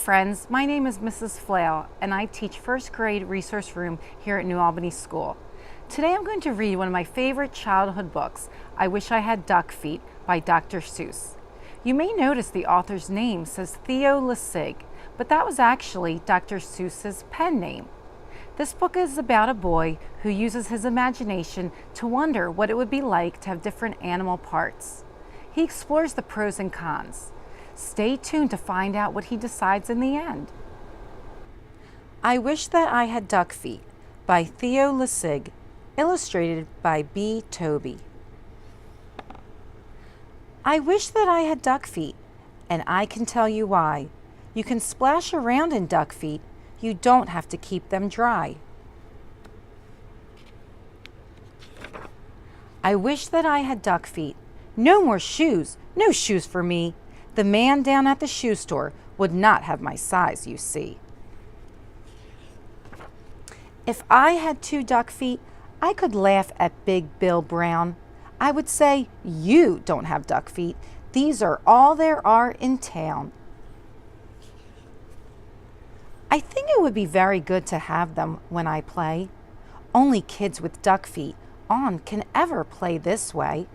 friends, my name is Mrs. Flail and I teach first grade resource room here at New Albany School. Today I'm going to read one of my favorite childhood books, I Wish I Had Duck Feet by Dr. Seuss. You may notice the author's name says Theo Lasig, but that was actually Dr. Seuss's pen name. This book is about a boy who uses his imagination to wonder what it would be like to have different animal parts. He explores the pros and cons. Stay tuned to find out what he decides in the end. I Wish That I Had Duck Feet by Theo Lasig, illustrated by B. Toby. I wish that I had duck feet, and I can tell you why. You can splash around in duck feet. You don't have to keep them dry. I wish that I had duck feet. No more shoes, no shoes for me. The man down at the shoe store would not have my size, you see. If I had 2 duck feet, I could laugh at Big Bill Brown. I would say, you don't have duck feet. These are all there are in town. I think it would be very good to have them when I play. Only kids with duck feet on can ever play this way.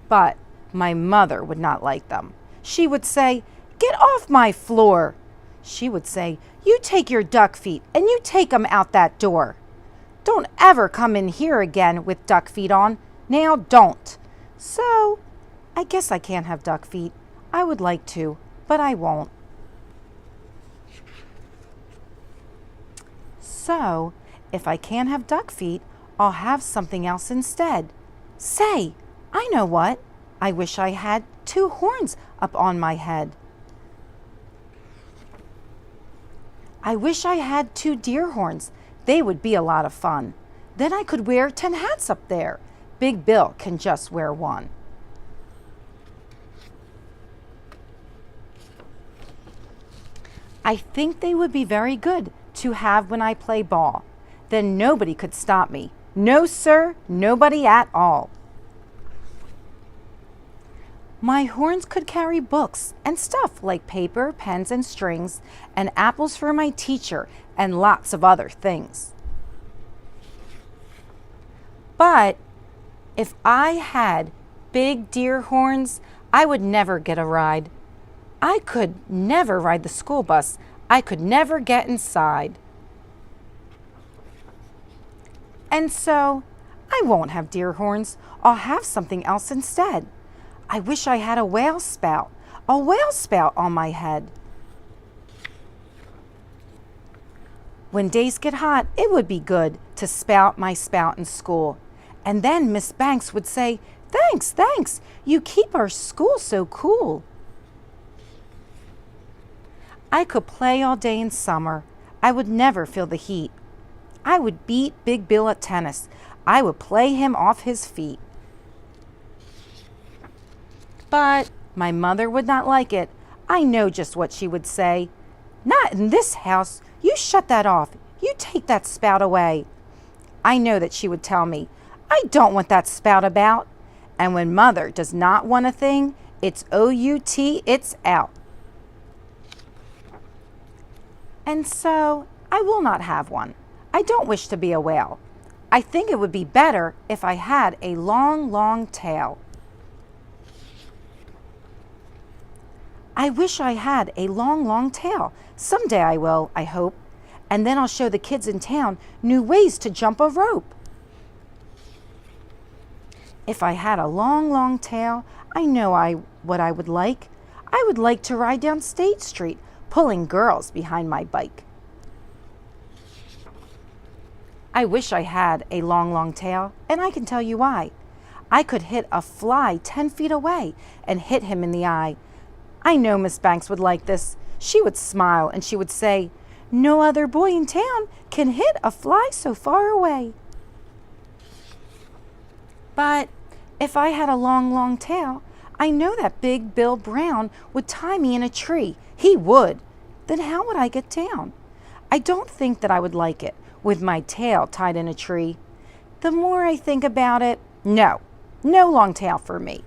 But my mother would not like them. She would say, "Get off my floor." She would say, "You take your duck feet and you take 'em out that door. Don't ever come in here again with duck feet on. Now don't." So, I guess I can't have duck feet. I would like to, but I won't. So, if I can't have duck feet, I'll have something else instead. Say, I know what. I wish I had 2 horns up on my head. I wish I had 2 deer horns. They would be a lot of fun. Then I could wear 10 hats up there. Big Bill can just wear 1. I think they would be very good to have when I play ball. Then nobody could stop me. No, sir, nobody at all. My horns could carry books and stuff like paper, pens, and strings, and apples for my teacher, and lots of other things. But if I had big deer horns, I would never get a ride. I could never ride the school bus. I could never get inside. And so, I won't have deer horns. I'll have something else instead. I wish I had a whale spout on my head. When days get hot, it would be good to spout my spout in school. And then Miss Banks would say, "Thanks, thanks, you keep our school so cool." I could play all day in summer. I would never feel the heat. I would beat Big Bill at tennis. I would play him off his feet. But my mother would not like it. I know just what she would say. "Not in this house. You shut that off. You take that spout away." I know that she would tell me, "I don't want that spout about." And when mother does not want a thing, it's O-U-T, it's out. And so I will not have one. I don't wish to be a whale. I think it would be better if I had a long, long tail. I wish I had a long, long tail. Someday I will, I hope. And then I'll show the kids in town new ways to jump a rope. If I had a long, long tail, I know what I would like. I would like to ride down State Street, pulling girls behind my bike. I wish I had a long, long tail, and I can tell you why. I could hit a fly 10 feet away and hit him in the eye. I know Miss Banks would like this. She would smile and she would say, "No other boy in town can hit a fly so far away." But if I had a long, long tail, I know that Big Bill Brown would tie me in a tree. He would. Then how would I get down? I don't think that I would like it with my tail tied in a tree. The more I think about it, no long tail for me.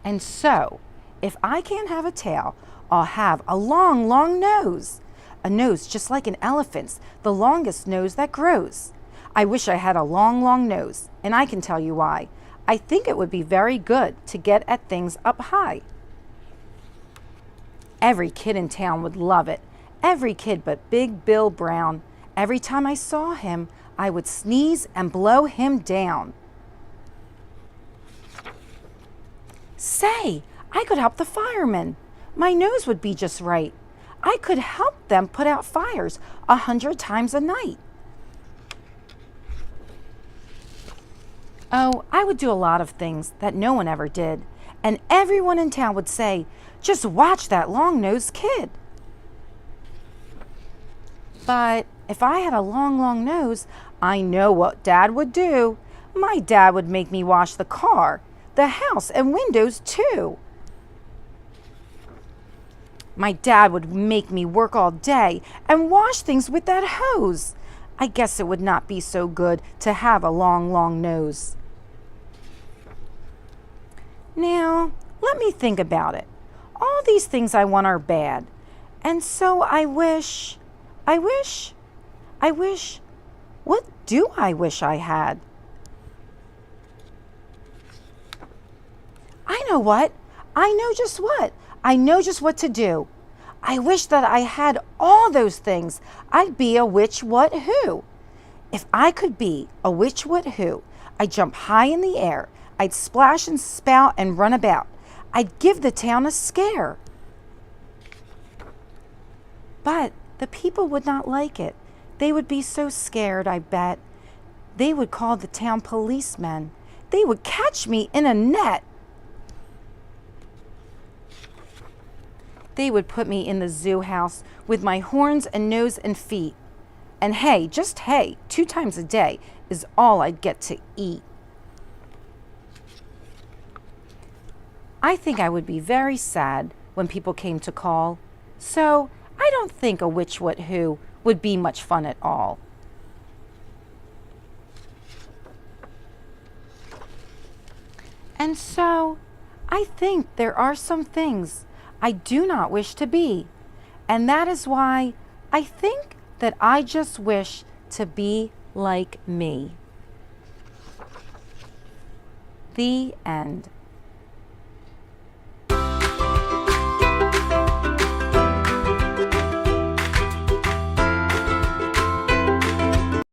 And so, if I can't have a tail, I'll have a long, long nose. A nose just like an elephant's, the longest nose that grows. I wish I had a long, long nose, and I can tell you why. I think it would be very good to get at things up high. Every kid in town would love it. Every kid but Big Bill Brown. Every time I saw him, I would sneeze and blow him down. Say, I could help the firemen. My nose would be just right. I could help them put out fires 100 times a night. Oh, I would do a lot of things that no one ever did. And everyone in town would say, just watch that long-nosed kid. But if I had a long, long nose, I know what Dad would do. My dad would make me wash the car, the house, and windows too. My dad would make me work all day and wash things with that hose. I guess it would not be so good to have a long, long nose. Now, let me think about it. All these things I want are bad. And so I wish, what do I wish I had? I know what. I know just what. I know just what to do. I wish that I had all those things. I'd be a which, what, who. If I could be a which, what, who, I'd jump high in the air. I'd splash and spout and run about. I'd give the town a scare. But the people would not like it. They would be so scared, I bet. They would call the town policemen. They would catch me in a net. They would put me in the zoo house with my horns and nose and feet. And hay, just hay, 2 times a day is all I'd get to eat. I think I would be very sad when people came to call. So I don't think a which, what, who would be much fun at all. And so I think there are some things I do not wish to be. And that is why I think that I just wish to be like me. The end.